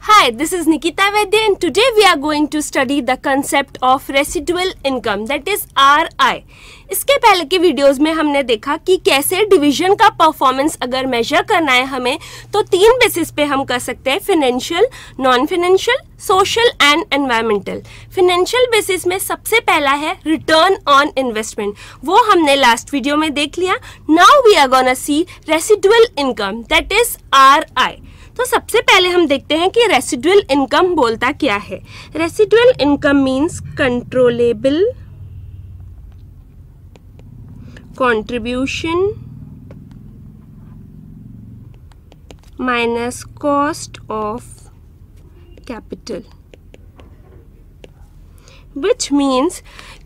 Hi, this is Nikita Vaidya and today we are going to study the concept of residual income that is RI. इसके पहले के videos में हमने देखा कि कैसे डिवीजन का परफॉर्मेंस अगर मेजर करना है हमें तो तीन बेसिस पे हम कर सकते हैं, financial, non financial, social and environmental. Financial basis में सबसे पहला है रिटर्न ऑन इन्वेस्टमेंट, वो हमने लास्ट वीडियो में देख लिया। Now we are gonna see residual income that is RI। तो सबसे पहले हम देखते हैं कि रेसिडुअल इनकम बोलता क्या है। Residual income means controllable contribution minus cost of capital, which means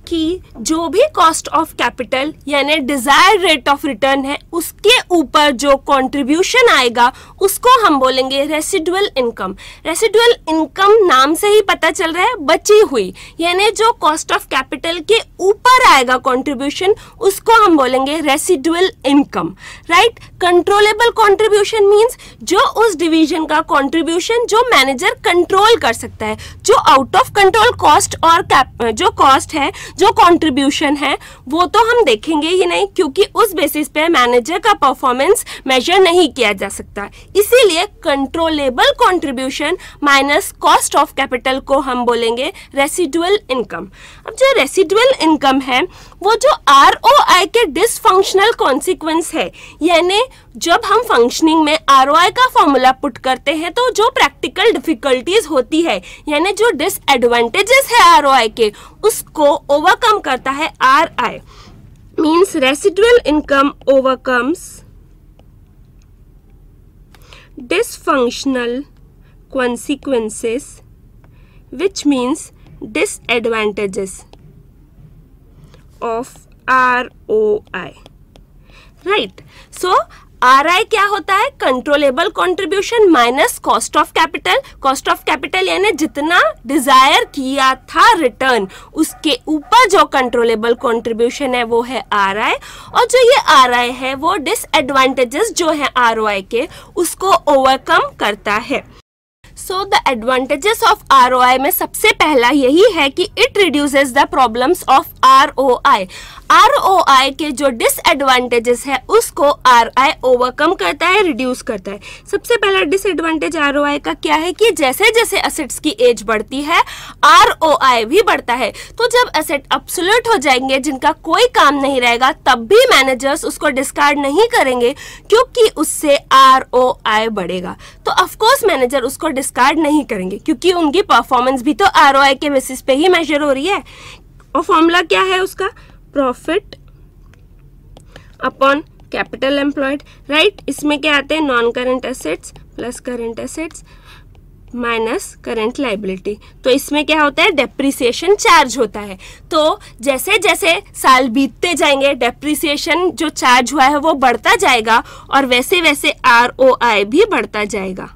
कि जो भी कॉस्ट ऑफ कैपिटल यानी डिजायर्ड रेट ऑफ रिटर्न है उसके ऊपर जो कंट्रीब्यूशन आएगा उसको हम बोलेंगे रेसिडुअल इनकम। रेसिडुअल इनकम नाम से ही पता चल रहा है बची हुई, यानी जो कॉस्ट ऑफ कैपिटल के ऊपर आएगा कंट्रीब्यूशन उसको हम बोलेंगे residual income, right. Controllable contribution means जो उस डिवीजन का कंट्रीब्यूशन जो मैनेजर कंट्रोल कर सकता है। जो आउट ऑफ कंट्रोल कॉस्ट और जो कॉस्ट है, जो कंट्रीब्यूशन है, वो तो हम देखेंगे ही नहीं क्योंकि उस बेसिस पे मैनेजर का परफॉर्मेंस मेजर नहीं किया जा सकता। इसीलिए controllable contribution minus cost of capital को हम बोलेंगे रेसिडुअल इनकम। अब जो रेसिडुअल इनकम है वो जो ROI के डिसफंक्शनल कॉन्सिक्वेंस है, यानी जब हम फंक्शनिंग में ROI का फॉर्मूला पुट करते हैं तो जो प्रैक्टिकल डिफिकल्टीज होती है यानी जो डिसएडवांटेजेस है ROI के उसको ओवरकम करता है RI। Means residual income overcomes dysfunctional consequences which means disadvantages of ROI, right? So RI क्या होता है? Controllable contribution minus cost of capital. Cost of capital यानी जितना डिजायर किया था रिटर्न उसके ऊपर जो कंट्रोलेबल कंट्रीब्यूशन है वो है RI, और जो ये RI है वो डिसएडवांटेजेस जो है ROI के उसको ओवरकम करता है। So the advantages of ROI में सबसे पहला यही है कि it reduces the problems of ROI। ROI के जो डिसएडवांटेजेस है उसको RI ओवरकम करता है, रिड्यूस करता है। सबसे पहला डिसएडवांटेज ROI का क्या है कि जैसे जैसे एसेट्स की एज बढ़ती है ROI भी बढ़ता है। तो जब एसेट अब्सोल्यूट हो जाएंगे जिनका कोई काम नहीं रहेगा तब भी मैनेजर्स उसको डिस्कार्ड नहीं करेंगे क्योंकि उससे ROI बढ़ेगा। तो ऑफकोर्स मैनेजर उसको डिस्कार्ड नहीं करेंगे क्योंकि उनकी परफॉर्मेंस भी तो ROI के बेसिस पे ही मेजर हो रही है। और फॉर्मूला क्या है उसका? Profit upon capital employed, right. इसमें क्या आते हैं? Non current assets plus current assets minus current liability. तो इसमें क्या होता है? डेप्रिसिएशन चार्ज होता है। तो जैसे जैसे साल बीतते जाएंगे डेप्रिसिएशन जो चार्ज हुआ है वो बढ़ता जाएगा और वैसे वैसे ROI भी बढ़ता जाएगा,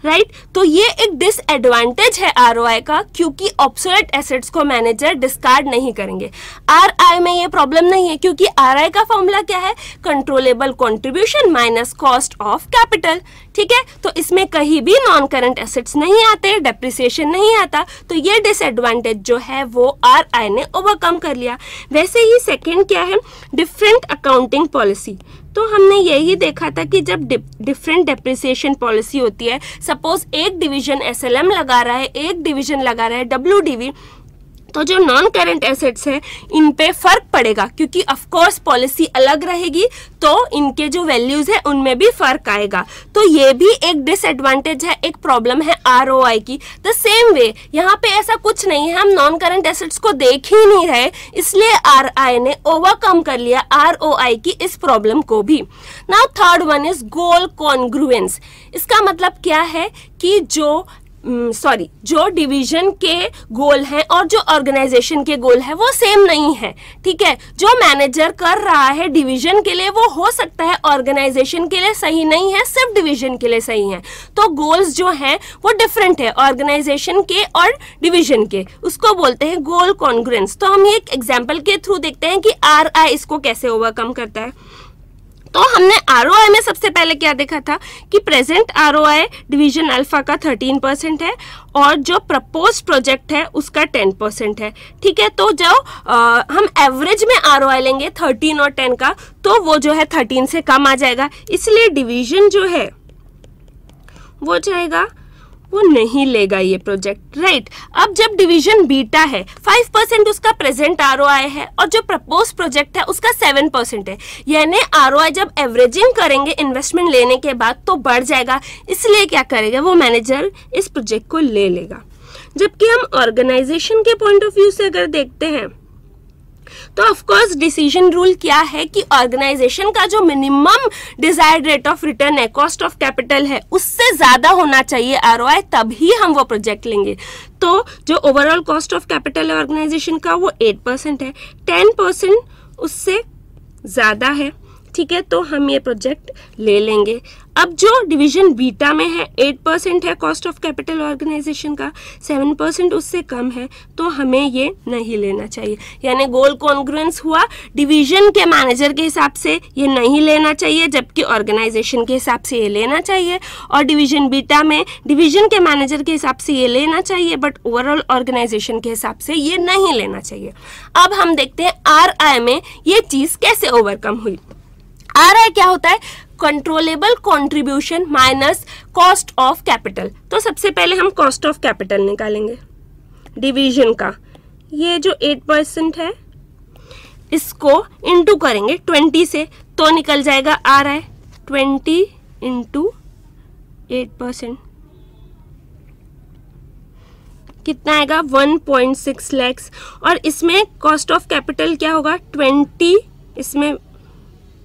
राइट। तो ये एक डिसएडवांटेज है ROI का क्योंकि ऑब्सोलेट एसेट्स को मैनेजर डिस्कार्ड नहीं करेंगे। RI में ये प्रॉब्लम नहीं है क्योंकि RI का फॉर्मूला क्या है? Controllable contribution minus cost of capital, ठीक है। तो इसमें कहीं भी नॉन करंट एसेट्स नहीं आते, डेप्रिसिएशन नहीं आता, तो ये डिसएडवांटेज जो है वो RI ने ओवरकम कर लिया। वैसे ही सेकेंड क्या है? Different accounting policy. तो हमने यही देखा था कि जब डिफरेंट डेप्रिसिएशन पॉलिसी होती है, सपोज एक डिवीजन SLM लगा रहा है, एक डिवीजन लगा रहा है WDV, तो जो नॉन करंट एसेट्स है इन पे फर्क पड़ेगा क्योंकि ऑफ कोर्स पॉलिसी अलग रहेगी तो इनके जो वैल्यूज है उनमें भी फर्क आएगा। तो ये भी एक डिसएडवांटेज है, एक प्रॉब्लम है ROI की। द सेम वे यहाँ पे ऐसा कुछ नहीं है, हम नॉन करंट एसेट्स को देख ही नहीं रहे, इसलिए RI ने ओवरकम कर लिया ROI की इस प्रॉब्लम को भी। Now third one is goal congruence. इसका मतलब क्या है कि जो डिवीजन के गोल हैं और जो ऑर्गेनाइजेशन के गोल है वो सेम नहीं है, ठीक है। जो मैनेजर कर रहा है डिवीजन के लिए वो हो सकता है ऑर्गेनाइजेशन के लिए सही नहीं है, सिर्फ डिवीजन के लिए सही है। तो गोल्स जो हैं वो डिफरेंट है ऑर्गेनाइजेशन के और डिवीजन के, उसको बोलते हैं गोल कॉन्ग्रुएंस। तो हम ये एक एग्जांपल के थ्रू देखते हैं कि RI इसको कैसे ओवरकम करता है। तो हमने ROI में सबसे पहले क्या देखा था कि प्रेजेंट ROI डिवीजन अल्फा का 13% है और जो प्रपोज प्रोजेक्ट है उसका 10% है। ठीक है, तो जो हम एवरेज में ROI लेंगे 13 और 10 का, तो वो जो है 13 से कम आ जाएगा, इसलिए डिवीजन जो है वो जाएगा, वो नहीं लेगा ये प्रोजेक्ट, राइट। अब जब डिवीजन बीटा है 5% उसका प्रेजेंट ROI है और जो प्रपोज प्रोजेक्ट है उसका 7% है, यानी ROI जब एवरेजिंग करेंगे इन्वेस्टमेंट लेने के बाद तो बढ़ जाएगा, इसलिए क्या करेगा वो मैनेजर इस प्रोजेक्ट को ले लेगा। जबकि हम ऑर्गेनाइजेशन के पॉइंट ऑफ व्यू से अगर देखते हैं तो ऑफ कोर्स डिसीजन रूल क्या है कि ऑर्गेनाइजेशन का जो minimum desired rate of return है, कॉस्ट ऑफ कैपिटल है, उससे ज्यादा होना चाहिए ROI, तभी हम वो प्रोजेक्ट लेंगे। तो जो ओवरऑल कॉस्ट ऑफ कैपिटल है ऑर्गेनाइजेशन का वो 8% है, 10% उससे ज्यादा है। ठीक है, तो हम ये प्रोजेक्ट ले लेंगे। अब जो डिवीजन बीटा में है 8% है कॉस्ट ऑफ कैपिटल ऑर्गेनाइजेशन का, 7% उससे कम है, तो हमें ये नहीं लेना चाहिए। यानी गोल कॉन्ग्रुएंस हुआ, डिवीजन के मैनेजर के हिसाब से ये नहीं लेना चाहिए जबकि ऑर्गेनाइजेशन के हिसाब से ये लेना चाहिए, और डिवीजन बीटा में डिवीजन के मैनेजर के हिसाब से ये लेना चाहिए बट ओवरऑल ऑर्गेनाइजेशन के हिसाब से ये नहीं लेना चाहिए। अब हम देखते हैं RI में ये चीज कैसे ओवरकम हुई। RI क्या होता है? Controllable contribution minus cost of capital. तो सबसे पहले हम कॉस्ट ऑफ कैपिटल निकालेंगे डिवीजन का, ये जो 8% है इसको इनटू करेंगे 20 से, तो निकल जाएगा RI 20 इंटू 8%, कितना आएगा 1.6 लाख। और इसमें कॉस्ट ऑफ कैपिटल क्या होगा 20 इसमें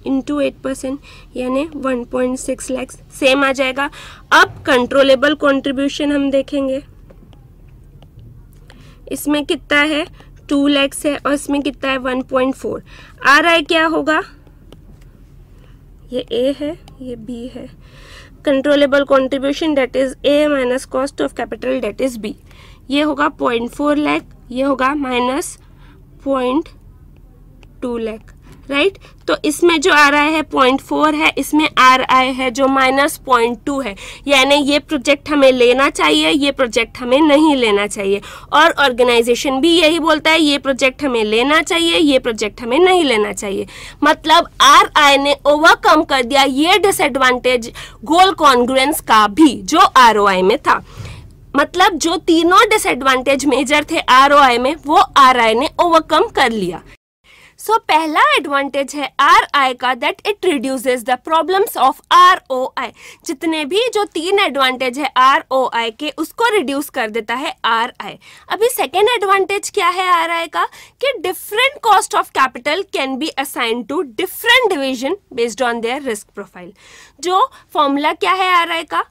इंटू 8% यानी 1.6 लाख सेम आ जाएगा। अब कंट्रोलेबल कंट्रीब्यूशन हम देखेंगे, इसमें कितना है 2 लाख है और इसमें कितना है 1.4। RI क्या होगा, ये A है ये B है, controllable contribution that is A minus cost of capital that is B, ये होगा 0.4 लाख, ये होगा माइनस 0.2 लाख, राइट। तो इसमें जो RI है 0.4 है, इसमें RI है जो माइनस 0.2 है, यानी ये प्रोजेक्ट हमें लेना चाहिए, ये प्रोजेक्ट हमें नहीं लेना चाहिए। और ऑर्गेनाइजेशन भी यही बोलता है ये प्रोजेक्ट हमें लेना चाहिए, ये प्रोजेक्ट हमें नहीं लेना चाहिए। मतलब RI ने ओवरकम कर दिया ये डिसएडवांटेज गोल कॉन्ग्रुएंस का भी जो ROI में था। मतलब जो तीनों डिसएडवांटेज मेजर थे ROI में वो RI ने ओवरकम कर लिया। सो पहला एडवांटेज है RI का, that it reduces the problems of ROI। जितने भी जो 3 एडवांटेज है ROI के उसको रिड्यूस कर देता है RI। अभी सेकेंड एडवांटेज क्या है RI का कि different cost of capital can be assign to different division based on their risk profile. जो फॉर्मूला क्या है RI का,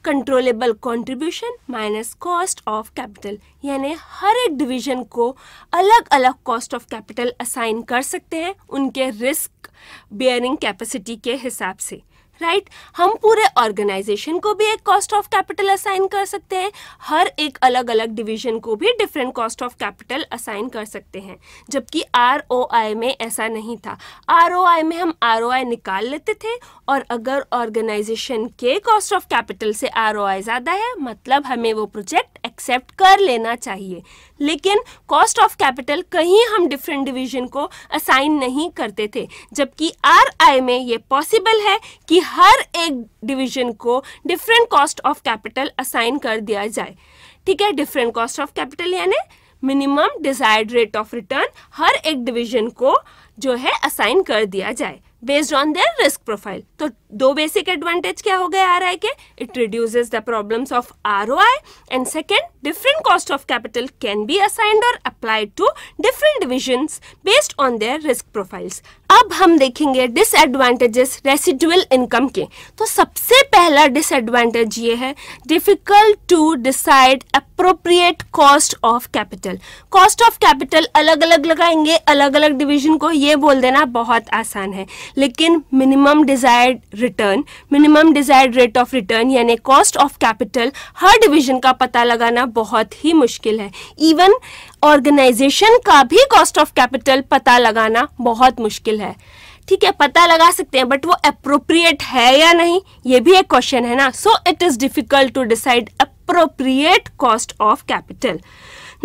controllable contribution minus cost of capital, यानी हर एक डिवीजन को अलग अलग कॉस्ट ऑफ कैपिटल असाइन कर सकते हैं उनके रिस्क बेयरिंग कैपेसिटी के हिसाब से, राइट। हम पूरे ऑर्गेनाइजेशन को भी एक कॉस्ट ऑफ कैपिटल असाइन कर सकते हैं, हर एक अलग अलग डिवीजन को भी different cost of capital assign कर सकते हैं, जबकि ROI में ऐसा नहीं था। ROI में हम ROI निकाल लेते थे और अगर ऑर्गेनाइजेशन के कॉस्ट ऑफ कैपिटल से ROI ज़्यादा है मतलब हमें वो प्रोजेक्ट एक्सेप्ट कर लेना चाहिए। लेकिन कॉस्ट ऑफ कैपिटल कहीं हम डिफरेंट डिवीजन को असाइन नहीं करते थे, जबकि RI में ये पॉसिबल है कि हर एक डिवीजन को different cost of capital assign कर दिया जाए। ठीक है, डिफरेंट कॉस्ट ऑफ कैपिटल यानी minimum desired rate of return हर एक डिवीजन को जो है असाइन कर दिया जाए based on their risk profile. तो 2 बेसिक एडवांटेज क्या हो गए RI के, it reduces the problems of ROI and second different cost of capital can be assigned और applied to different divisions based on their risk profiles. अब हम देखेंगे disadvantages residual income के। तो सबसे पहला डिसएडवांटेज ये है difficult to decide appropriate cost of capital. Cost of capital अलग अलग लगाएंगे अलग अलग डिवीजन को, ये बोल देना बहुत आसान है, लेकिन minimum desired return, minimum desired rate of return यानी कॉस्ट ऑफ कैपिटल हर डिवीजन का पता लगाना बहुत ही मुश्किल है। इवन ऑर्गेनाइजेशन का भी कॉस्ट ऑफ कैपिटल पता लगाना बहुत मुश्किल है। ठीक है, पता लगा सकते हैं, बट वो अप्रोप्रिएट है या नहीं, ये भी एक क्वेश्चन है ना. So it is difficult to decide appropriate cost of capital.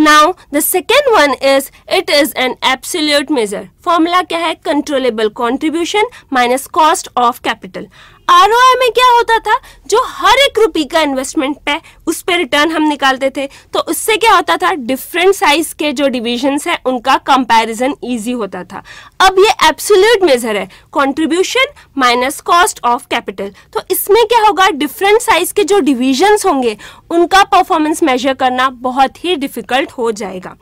Now the second one is it is an absolute measure. Formula क्या है? Controllable contribution minus cost of capital. ROI में क्या होता था? जो हर एक रुपये का इन्वेस्टमेंट पे उस पे रिटर्न हम निकालते थे, तो उससे क्या होता था? डिफरेंट साइज के जो डिविजन्स है उनका कंपैरिजन इजी होता था. अब ये एब्सोल्यूट मेजर है, contribution minus cost of capital. तो इसमें क्या होगा? डिफरेंट साइज के जो डिविजन्स होंगे उनका परफॉर्मेंस मेजर करना बहुत ही डिफिकल्ट हो जाएगा.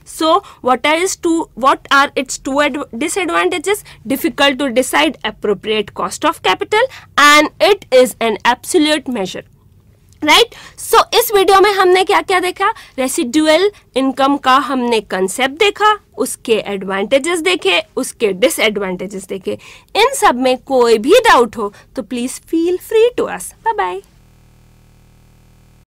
So what are its two disadvantages? Difficult to decide appropriate cost of capital and it is an absolute measure. Right. So इस वीडियो में हमने क्या क्या देखा? रेसिडुअल इनकम का हमने कंसेप्ट देखा, उसके एडवांटेजेस देखे, उसके डिसएडवांटेजेस देखे. इन सब में कोई भी डाउट हो तो please feel free to us. Bye bye.